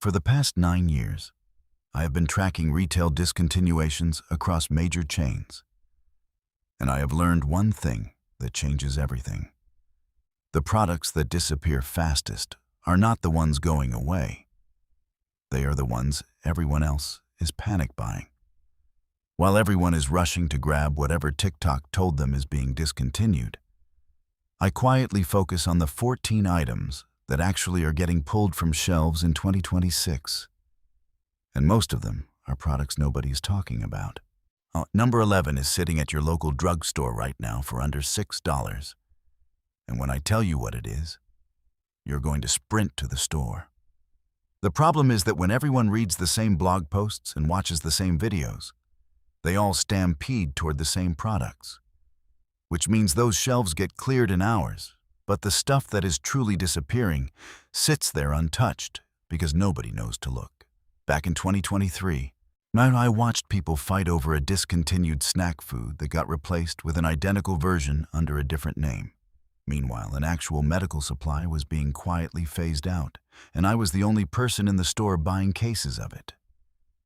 For the past 9 years, I have been tracking retail discontinuations across major chains. And I have learned one thing that changes everything. The products that disappear fastest are not the ones going away. They are the ones everyone else is panic buying. While everyone is rushing to grab whatever TikTok told them is being discontinued, I quietly focus on the 14 items that actually are getting pulled from shelves in 2026. And most of them are products nobody is talking about. Number 11 is sitting at your local drugstore right now for under $6. And when I tell you what it is, you're going to sprint to the store. The problem is that when everyone reads the same blog posts and watches the same videos, they all stampede toward the same products, which means those shelves get cleared in hours, but the stuff that is truly disappearing sits there untouched because nobody knows to look. Back in 2023, I watched people fight over a discontinued snack food that got replaced with an identical version under a different name. Meanwhile, an actual medical supply was being quietly phased out, and I was the only person in the store buying cases of it.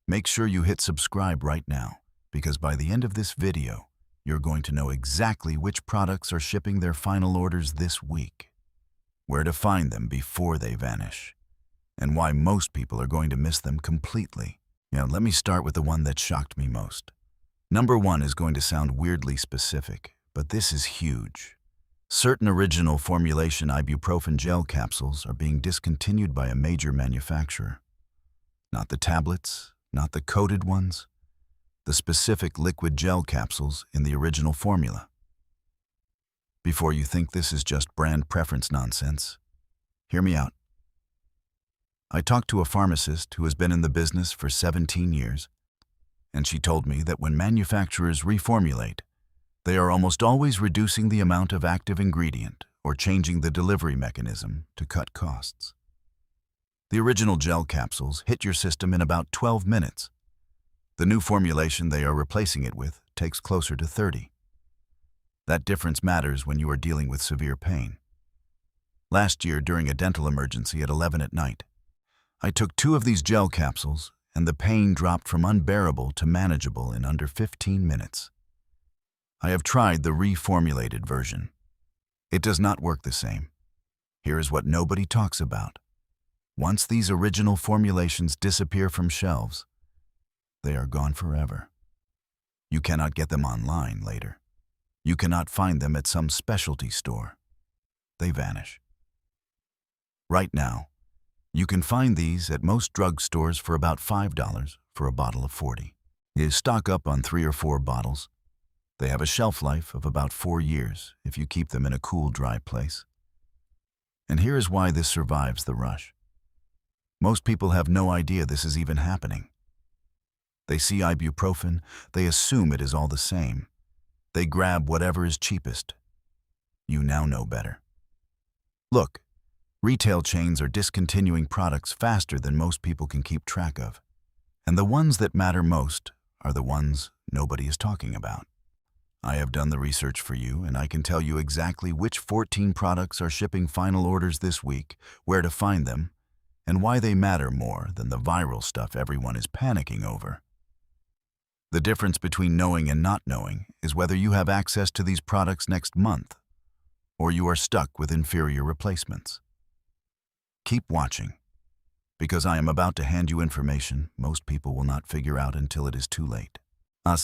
Make sure you hit subscribe right now, because by the end of this video, you're going to know exactly which products are shipping their final orders this week, where to find them before they vanish, and why most people are going to miss them completely. Let me start with the one that shocked me most. Number 1 is going to sound weirdly specific, but this is huge. Certain original formulation ibuprofen gel capsules are being discontinued by a major manufacturer. Not the tablets, not the coated ones, the specific liquid gel capsules in the original formula. Before you think this is just brand preference nonsense, hear me out. I talked to a pharmacist who has been in the business for 17 years, and she told me that when manufacturers reformulate, they are almost always reducing the amount of active ingredient or changing the delivery mechanism to cut costs. The original gel capsules hit your system in about 12 minutes. The new formulation they are replacing it with takes closer to 30. That difference matters when you are dealing with severe pain. Last year, during a dental emergency at 11 at night, I took 2 of these gel capsules, and the pain dropped from unbearable to manageable in under 15 minutes. I have tried the reformulated version. It does not work the same. Here is what nobody talks about. Once these original formulations disappear from shelves, they are gone forever. You cannot get them online later. You cannot find them at some specialty store. They vanish. Right now, you can find these at most drugstores for about $5 for a bottle of 40. You stock up on 3 or 4 bottles. They have a shelf life of about 4 years if you keep them in a cool, dry place. And here is why this survives the rush. Most people have no idea this is even happening. They see ibuprofen, they assume it is all the same. They grab whatever is cheapest. You now know better. Look, retail chains are discontinuing products faster than most people can keep track of. And the ones that matter most are the ones nobody is talking about. I have done the research for you, and I can tell you exactly which 14 products are shipping final orders this week, where to find them, and why they matter more than the viral stuff everyone is panicking over. The difference between knowing and not knowing is whether you have access to these products next month, or you are stuck with inferior replacements. Keep watching, because I am about to hand you information most people will not figure out until it is too late.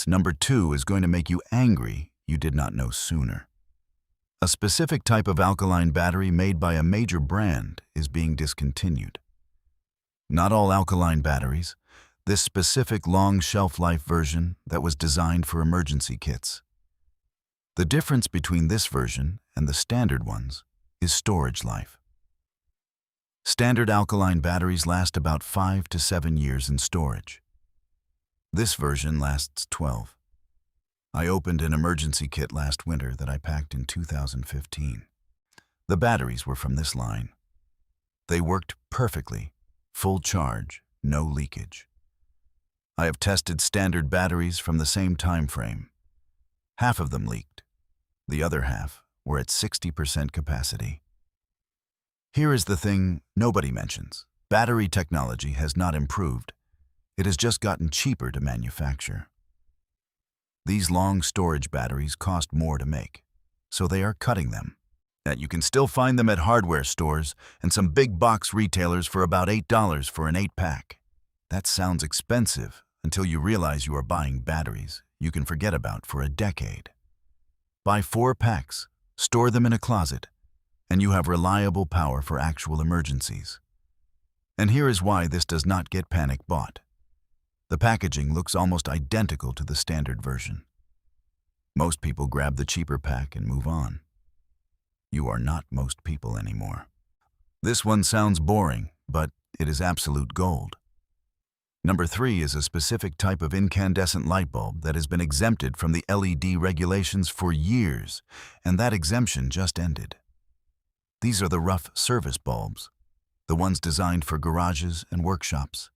Number 2 is going to make you angry you did not know sooner. A specific type of alkaline battery made by a major brand is being discontinued. Not all alkaline batteries, this specific long shelf life version that was designed for emergency kits. The difference between this version and the standard ones is storage life. Standard alkaline batteries last about 5 to 7 years in storage. This version lasts 12. I opened an emergency kit last winter that I packed in 2015. The batteries were from this line. They worked perfectly, full charge, no leakage. I have tested standard batteries from the same time frame. Half of them leaked. The other half were at 60% capacity. Here is the thing nobody mentions. Battery technology has not improved. It has just gotten cheaper to manufacture. These long storage batteries cost more to make, so they are cutting them. Yet you can still find them at hardware stores and some big box retailers for about $8 for an 8-pack. That sounds expensive until you realize you are buying batteries you can forget about for a decade. Buy 4 packs, store them in a closet, and you have reliable power for actual emergencies. And here is why this does not get panic bought. The packaging looks almost identical to the standard version. Most people grab the cheaper pack and move on. You are not most people anymore. This one sounds boring, but it is absolute gold. Number 3 is a specific type of incandescent light bulb that has been exempted from the LED regulations for years, and that exemption just ended. These are the rough service bulbs, the ones designed for garages and workshops.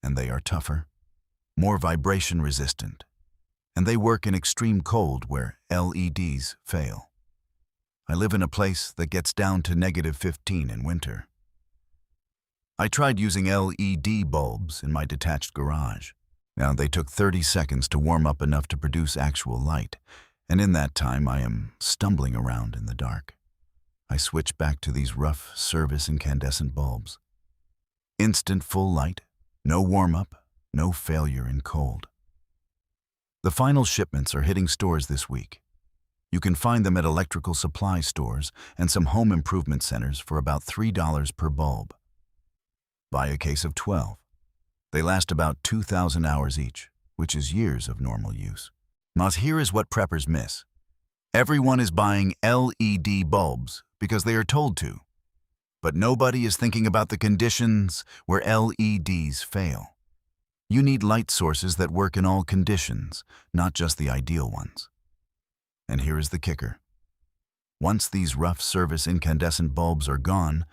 And they are tougher, more vibration resistant, and they work in extreme cold where LEDs fail. I live in a place that gets down to -15 in winter. I tried using LED bulbs in my detached garage. Now, they took 30 seconds to warm up enough to produce actual light, and in that time I am stumbling around in the dark. I switch back to these rough service incandescent bulbs. Instant full light, no warm-up, no failure in cold. The final shipments are hitting stores this week. You can find them at electrical supply stores and some home improvement centers for about $3 per bulb. Buy a case of 12. They last about 2,000 hours each, which is years of normal use. Now here is what preppers miss. Everyone is buying LED bulbs because they are told to, but nobody is thinking about the conditions where LEDs fail. You need light sources that work in all conditions, not just the ideal ones. And here is the kicker. Once these rough service incandescent bulbs are gone,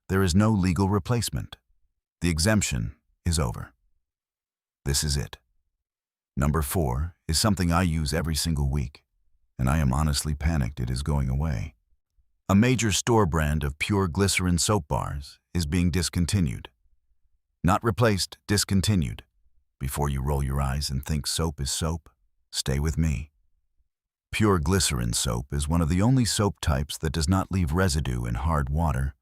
there is no legal replacement. The exemption is over. This is it. Number 4 is something I use every single week, and I am honestly panicked it is going away. A major store brand of pure glycerin soap bars is being discontinued. Not replaced, discontinued. Before you roll your eyes and think soap is soap, stay with me. Pure glycerin soap is one of the only soap types that does not leave residue in hard water,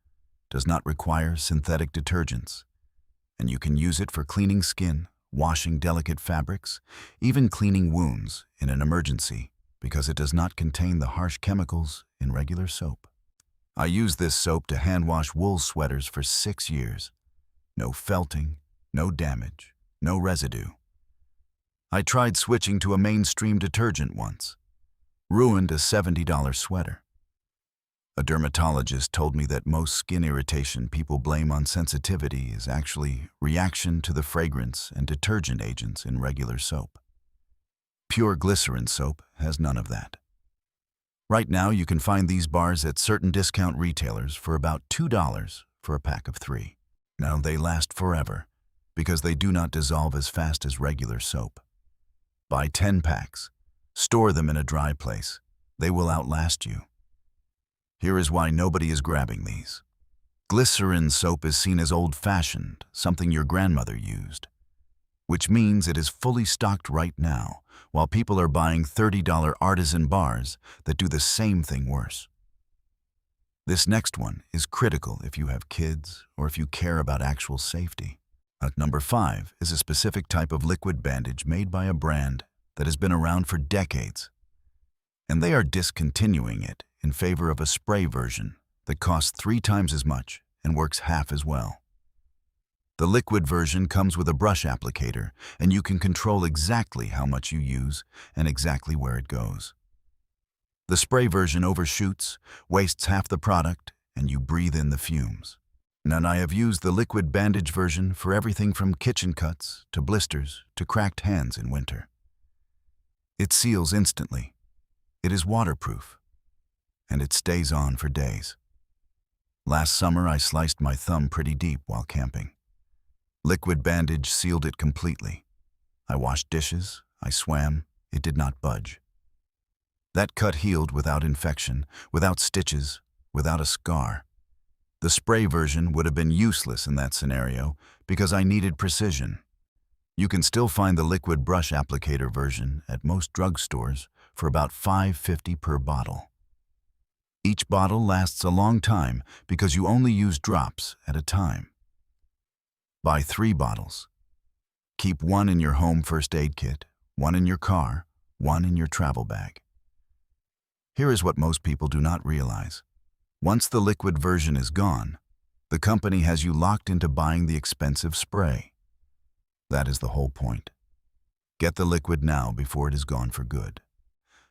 does not require synthetic detergents, and you can use it for cleaning skin, washing delicate fabrics, even cleaning wounds in an emergency because it does not contain the harsh chemicals in regular soap. I used this soap to hand wash wool sweaters for 6 years. No felting, no damage, no residue. I tried switching to a mainstream detergent once. Ruined a $70 sweater. A dermatologist told me that most skin irritation people blame on sensitivity is actually reaction to the fragrance and detergent agents in regular soap. Pure glycerin soap has none of that. Right now you can find these bars at certain discount retailers for about $2 for a pack of 3. Now they last forever because they do not dissolve as fast as regular soap. Buy 10 packs. Store them in a dry place. They will outlast you. Here is why nobody is grabbing these. Glycerin soap is seen as old-fashioned, something your grandmother used, which means it is fully stocked right now, while people are buying $30 artisan bars that do the same thing worse. This next one is critical if you have kids or if you care about actual safety. Number 5 is a specific type of liquid bandage made by a brand that has been around for decades, and they are discontinuing it in favor of a spray version that costs 3 times as much and works half as well. The liquid version comes with a brush applicator, and you can control exactly how much you use and exactly where it goes. The spray version overshoots, wastes half the product, and you breathe in the fumes. And I have used the liquid bandage version for everything from kitchen cuts to blisters to cracked hands in winter. It seals instantly. It is waterproof. And it stays on for days. Last summer, I sliced my thumb pretty deep while camping. Liquid bandage sealed it completely. I washed dishes, I swam, it did not budge. That cut healed without infection, without stitches, without a scar. The spray version would have been useless in that scenario because I needed precision. You can still find the liquid brush applicator version at most drugstores for about $5.50 per bottle. Each bottle lasts a long time because you only use drops at a time. Buy 3 bottles. Keep 1 in your home first aid kit, 1 in your car, 1 in your travel bag. Here is what most people do not realize. Once the liquid version is gone, the company has you locked into buying the expensive spray. That is the whole point. Get the liquid now before it is gone for good.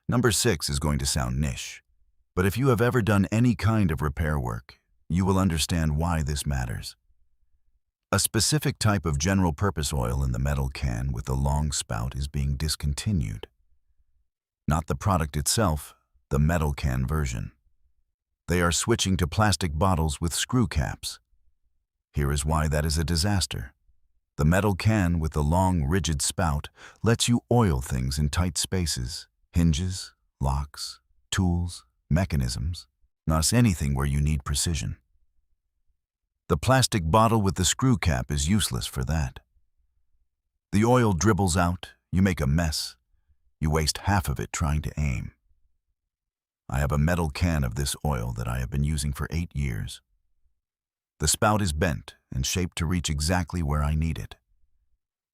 Number 6 is going to sound niche, but if you have ever done any kind of repair work, you will understand why this matters. A specific type of general-purpose oil in the metal can with the long spout is being discontinued. Not the product itself, the metal can version. They are switching to plastic bottles with screw caps. Here is why that is a disaster. The metal can with the long, rigid spout lets you oil things in tight spaces, hinges, locks, tools, mechanisms, not anything where you need precision. The plastic bottle with the screw cap is useless for that. The oil dribbles out, you make a mess, you waste half of it trying to aim. I have a metal can of this oil that I have been using for 8 years. The spout is bent and shaped to reach exactly where I need it.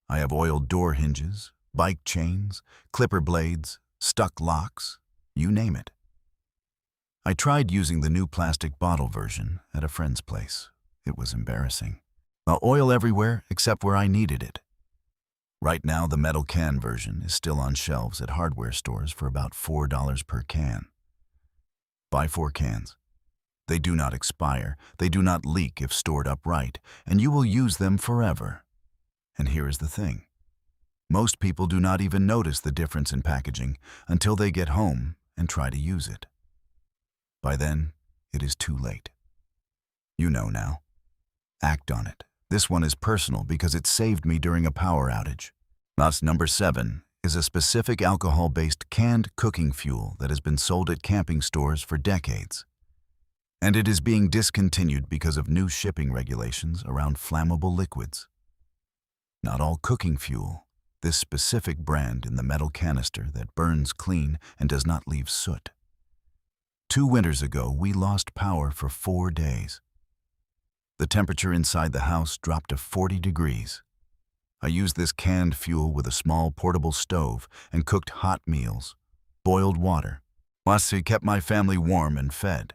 I have oiled door hinges, bike chains, clipper blades, stuck locks, you name it. I tried using the new plastic bottle version at a friend's place. It was embarrassing. Oil everywhere except where I needed it. Right now, the metal can version is still on shelves at hardware stores for about $4 per can. Buy 4 cans. They do not expire, they do not leak if stored upright, and you will use them forever. And here is the thing. Most people do not even notice the difference in packaging until they get home and try to use it. By then, it is too late. You know now. Act on it. This one is personal because it saved me during a power outage. Thus, number 7 is a specific alcohol-based canned cooking fuel that has been sold at camping stores for decades. And it is being discontinued because of new shipping regulations around flammable liquids. Not all cooking fuel, this specific brand in the metal canister that burns clean and does not leave soot. 2 winters ago, we lost power for 4 days. The temperature inside the house dropped to 40 degrees. I used this canned fuel with a small portable stove and cooked hot meals, boiled water. Plus, it kept my family warm and fed.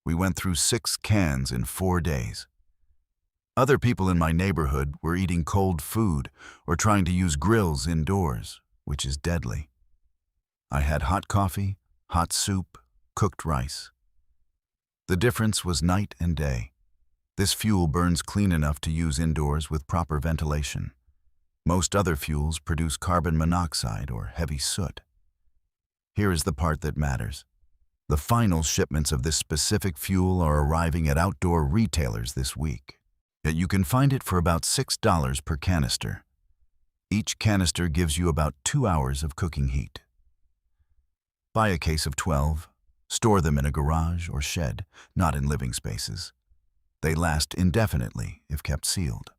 We went through 6 cans in 4 days. Other people in my neighborhood were eating cold food or trying to use grills indoors, which is deadly. I had hot coffee, hot soup, cooked rice. The difference was night and day. This fuel burns clean enough to use indoors with proper ventilation. Most other fuels produce carbon monoxide or heavy soot. Here is the part that matters. The final shipments of this specific fuel are arriving at outdoor retailers this week. Yet you can find it for about $6 per canister. Each canister gives you about 2 hours of cooking heat. Buy a case of 12. Store them in a garage or shed, not in living spaces. They last indefinitely if kept sealed.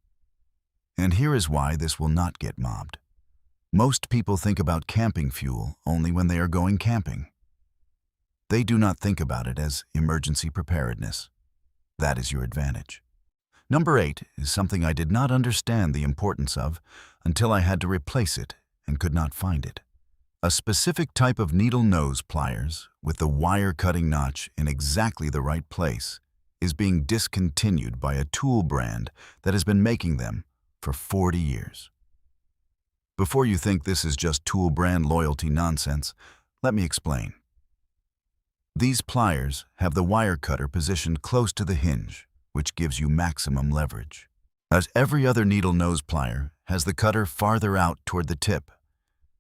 And here is why this will not get mobbed. Most people think about camping fuel only when they are going camping. They do not think about it as emergency preparedness. That is your advantage. Number 8 is something I did not understand the importance of until I had to replace it and could not find it. A specific type of needle nose pliers with the wire-cutting notch in exactly the right place is being discontinued by a tool brand that has been making them for 40 years. Before you think this is just tool brand loyalty nonsense, let me explain. These pliers have the wire cutter positioned close to the hinge, which gives you maximum leverage. As every other needle nose plier has the cutter farther out toward the tip,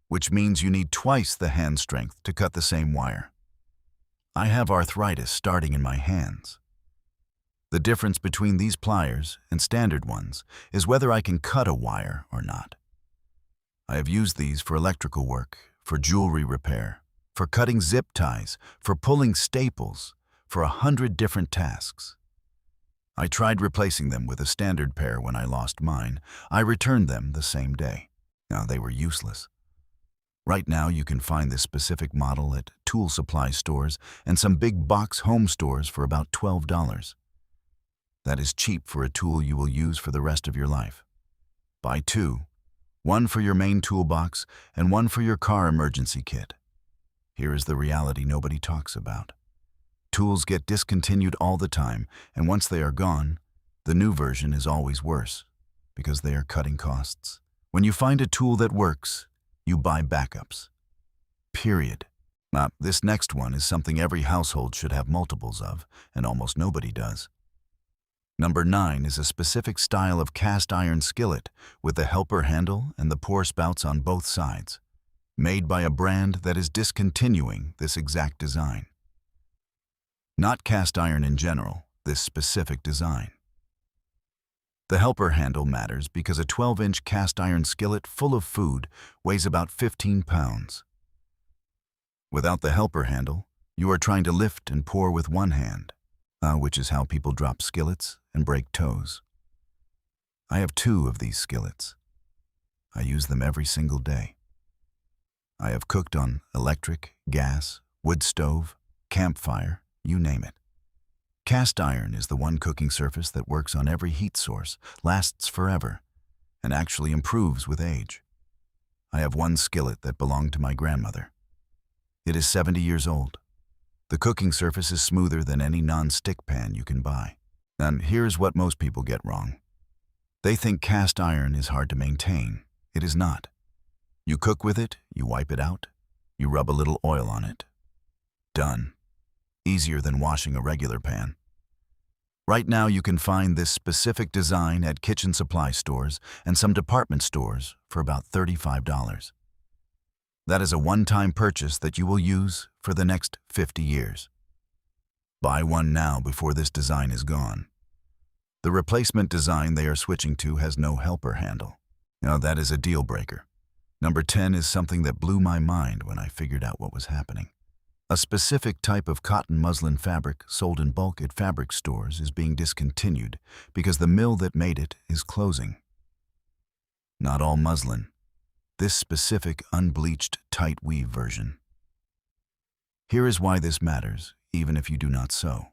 which means you need twice the hand strength to cut the same wire. I have arthritis starting in my hands. The difference between these pliers and standard ones is whether I can cut a wire or not. I have used these for electrical work, for jewelry repair, for cutting zip ties, for pulling staples, for 100 different tasks. I tried replacing them with a standard pair when I lost mine. I returned them the same day. Now they were useless. Right now you can find this specific model at tool supply stores and some big box home stores for about $12. That is cheap for a tool you will use for the rest of your life. Buy two, one for your main toolbox and one for your car emergency kit. Here is the reality nobody talks about. Tools get discontinued all the time, and once they are gone, the new version is always worse because they are cutting costs. When you find a tool that works, you buy backups. Period. Now, this next one is something every household should have multiples of, and almost nobody does. Number 9 is a specific style of cast iron skillet with the helper handle and the pour spouts on both sides, made by a brand that is discontinuing this exact design. Not cast iron in general, this specific design. The helper handle matters because a 12-inch cast iron skillet full of food weighs about 15 pounds. Without the helper handle, you are trying to lift and pour with one hand, which is how people drop skillets and break toes. I have 2 of these skillets. I use them every single day. I have cooked on electric, gas, wood stove, campfire, you name it. Cast iron is the one cooking surface that works on every heat source, lasts forever, and actually improves with age. I have one skillet that belonged to my grandmother. It is 70 years old. The cooking surface is smoother than any non-stick pan you can buy. And here's what most people get wrong. They think cast iron is hard to maintain. It is not. You cook with it, you wipe it out, you rub a little oil on it. Done. Easier than washing a regular pan. Right now you can find this specific design at kitchen supply stores and some department stores for about $35. That is a one-time purchase that you will use for the next 50 years. Buy one now before this design is gone. The replacement design they are switching to has no helper handle. Now that is a deal breaker. Number 10 is something that blew my mind when I figured out what was happening. A specific type of cotton muslin fabric sold in bulk at fabric stores is being discontinued because the mill that made it is closing. Not all muslin. This specific unbleached tight weave version. Here is why this matters, even if you do not sew.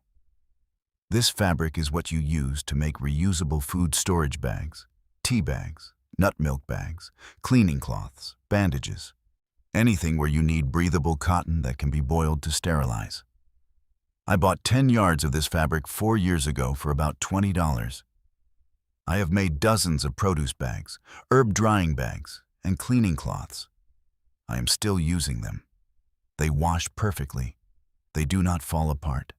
This fabric is what you use to make reusable food storage bags, tea bags, nut milk bags, cleaning cloths, bandages. Anything where you need breathable cotton that can be boiled to sterilize. I bought 10 yards of this fabric 4 years ago for about $20. I have made dozens of produce bags, herb drying bags, and cleaning cloths. I am still using them. They wash perfectly. They do not fall apart.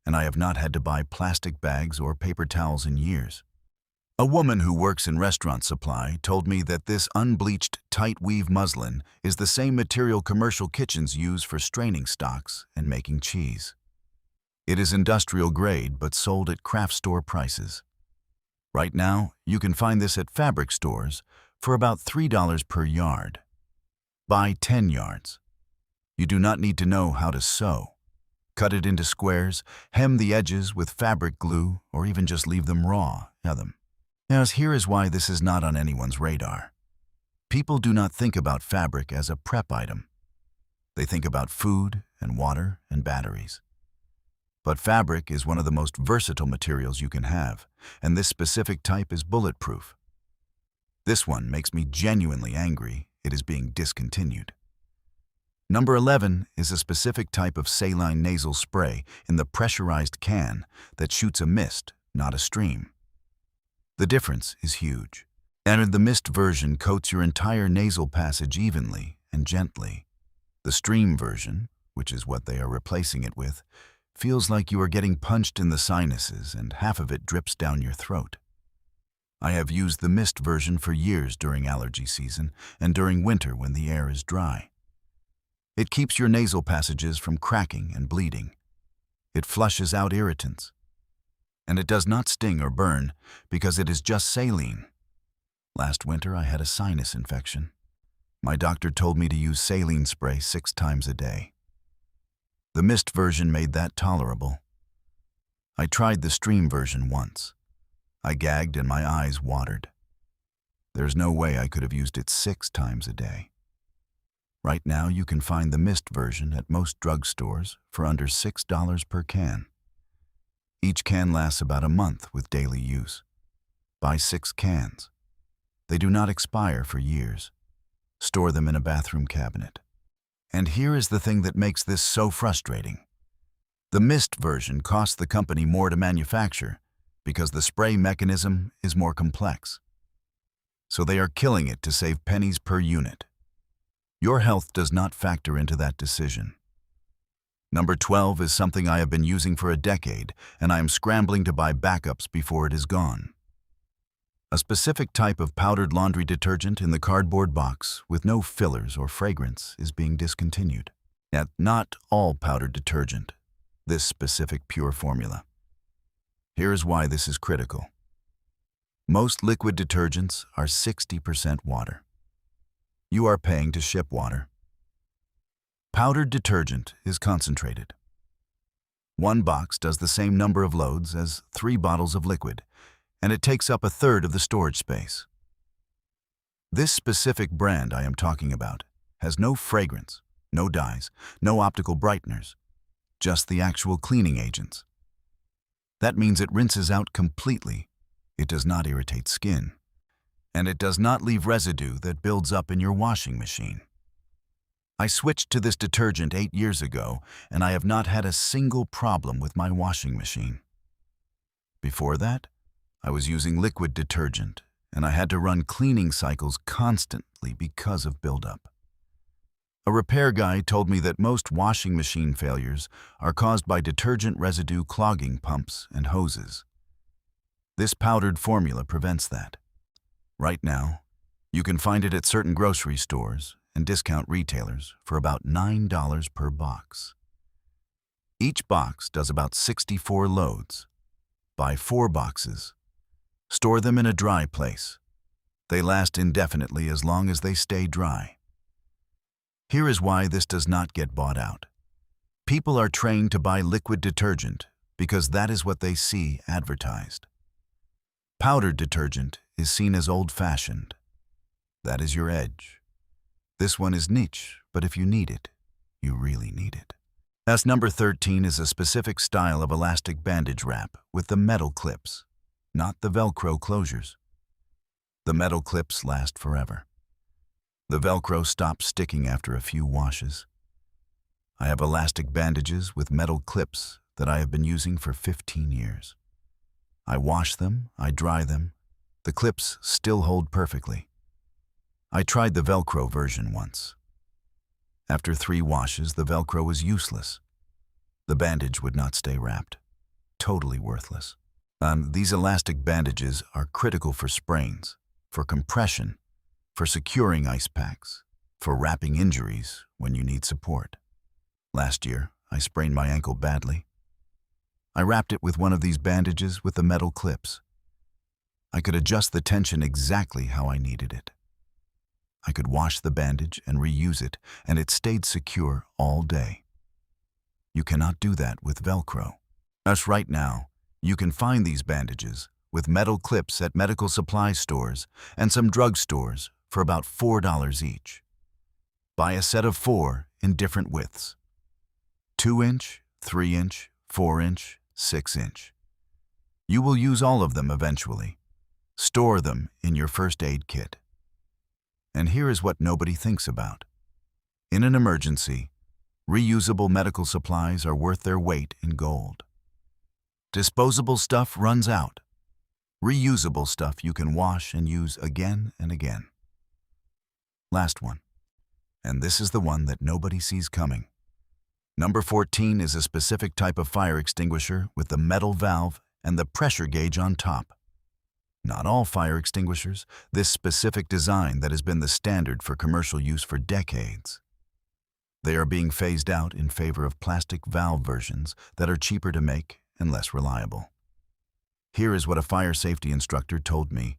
And I have not had to buy plastic bags or paper towels in years. A woman who works in restaurant supply told me that this unbleached tight weave muslin is the same material commercial kitchens use for straining stocks and making cheese. It is industrial grade but sold at craft store prices. Right now, you can find this at fabric stores for about $3 per yard. Buy 10 yards. You do not need to know how to sew. Cut it into squares, hem the edges with fabric glue, or even just leave them raw. Now, here is why this is not on anyone's radar. People do not think about fabric as a prep item. They think about food and water and batteries. But fabric is one of the most versatile materials you can have, and this specific type is bulletproof. This one makes me genuinely angry it is being discontinued. Number 11 is a specific type of Saline nasal spray in the pressurized can that shoots a mist, not a stream. The difference is huge. And the mist version coats your entire nasal passage evenly and gently. The stream version, which is what they are replacing it with, feels like you are getting punched in the sinuses and half of it drips down your throat. I have used the mist version for years during allergy season and during winter when the air is dry. It keeps your nasal passages from cracking and bleeding. It flushes out irritants. And it does not sting or burn because it is just saline. Last winter I had a sinus infection. My doctor told me to use saline spray 6 times a day. The mist version made that tolerable. I tried the stream version once. I gagged and my eyes watered. There's no way I could have used it 6 times a day. Right now, you can find the mist version at most drugstores for under $6 per can. Each can lasts about a month with daily use. Buy 6 cans. They do not expire for years. Store them in a bathroom cabinet. And here is the thing that makes this so frustrating. The mist version costs the company more to manufacture because the spray mechanism is more complex. So they are killing it to save pennies per unit. Your health does not factor into that decision. Number 12 is something I have been using for a decade, and I am scrambling to buy backups before it is gone. A specific type of powdered laundry detergent in the cardboard box with no fillers or fragrance is being discontinued. Yet not all powdered detergent, this specific pure formula. Here is why this is critical. Most liquid detergents are 60% water. You are paying to ship water. Powdered detergent is concentrated. 1 box does the same number of loads as 3 bottles of liquid, and it takes up 1/3 of the storage space. This specific brand I am talking about has no fragrance, no dyes, no optical brighteners, just the actual cleaning agents. That means it rinses out completely. It does not irritate skin, and it does not leave residue that builds up in your washing machine. I switched to this detergent 8 years ago, and I have not had a single problem with my washing machine. Before that, I was using liquid detergent, and I had to run cleaning cycles constantly because of buildup. A repair guy told me that most washing machine failures are caused by detergent residue clogging pumps and hoses. This powdered formula prevents that. Right now, you can find it at certain grocery stores and discount retailers for about $9 per box. Each box does about 64 loads. Buy 4 boxes. Store them in a dry place. They last indefinitely as long as they stay dry. Here is why this does not get bought out. People are trained to buy liquid detergent because that is what they see advertised. Powdered detergent is seen as old-fashioned. That is your edge. This one is niche, but if you need it, you really need it. As number 13 is a specific style of elastic bandage wrap with the metal clips, not the Velcro closures. The metal clips last forever. The Velcro stops sticking after a few washes. I have elastic bandages with metal clips that I have been using for 15 years. I wash them, I dry them. The clips still hold perfectly. I tried the Velcro version once. After 3 washes, the Velcro was useless. The bandage would not stay wrapped. Totally worthless. These elastic bandages are critical for sprains, for compression, for securing ice packs, for wrapping injuries when you need support. Last year, I sprained my ankle badly. I wrapped it with one of these bandages with the metal clips. I could adjust the tension exactly how I needed it. I could wash the bandage and reuse it, and it stayed secure all day. You cannot do that with Velcro. Thus, right now, you can find these bandages with metal clips at medical supply stores and some drug stores for about $4 each. Buy a set of 4 in different widths: 2-inch, 3-inch, 4-inch, 6-inch. You will use all of them eventually. Store them in your first aid kit. And here is what nobody thinks about. In an emergency, reusable medical supplies are worth their weight in gold. Disposable stuff runs out. Reusable stuff you can wash and use again and again. Last one. And this is the one that nobody sees coming. Number 14 is a specific type of fire extinguisher with the metal valve and the pressure gauge on top. Not all fire extinguishers, this specific design that has been the standard for commercial use for decades. They are being phased out in favor of plastic valve versions that are cheaper to make and less reliable. Here is what a fire safety instructor told me.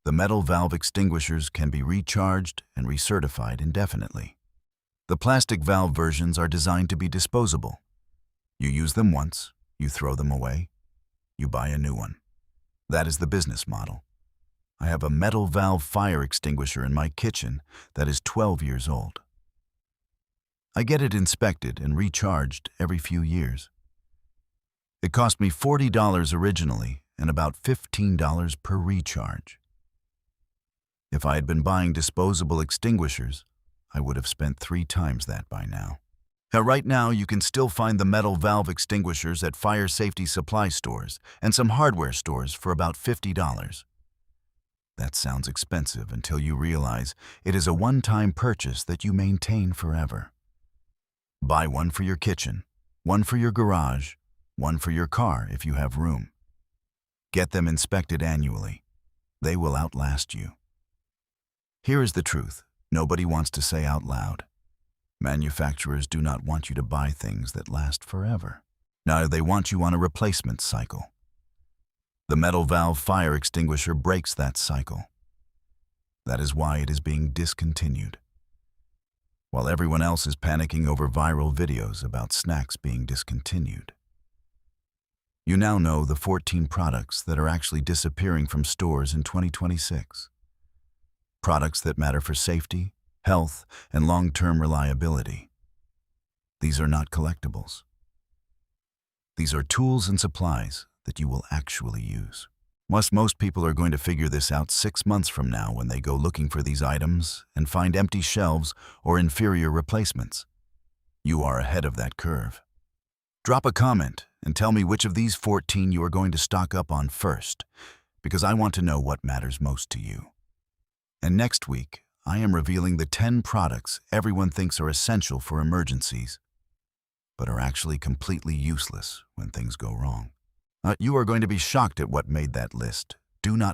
The metal valve extinguishers can be recharged and recertified indefinitely. The plastic valve versions are designed to be disposable. You use them once, you throw them away, you buy a new one. That is the business model. I have a metal valve fire extinguisher in my kitchen that is 12 years old. I get it inspected and recharged every few years. It cost me $40 originally and about $15 per recharge. If I had been buying disposable extinguishers, I would have spent 3 times that by now. Right now, you can still find the metal valve extinguishers at fire safety supply stores and some hardware stores for about $50. That sounds expensive until you realize it is a one-time purchase that you maintain forever. Buy one for your kitchen, one for your garage, one for your car if you have room. Get them inspected annually. They will outlast you. Here is the truth nobody wants to say out loud. Manufacturers do not want you to buy things that last forever. Now they want you on a replacement cycle. The metal valve fire extinguisher breaks that cycle. That is why it is being discontinued. While everyone else is panicking over viral videos about snacks being discontinued. You now know the 14 products that are actually disappearing from stores in 2026. Products that matter for safety, health, and long-term reliability. These are not collectibles. These are tools and supplies that you will actually use. Most people are going to figure this out 6 months from now when they go looking for these items and find empty shelves or inferior replacements. You are ahead of that curve. Drop a comment and tell me which of these 14 you are going to stock up on first, because I want to know what matters most to you. And next week, I am revealing the 10 products everyone thinks are essential for emergencies, but are actually completely useless when things go wrong. You are going to be shocked at what made that list. Do not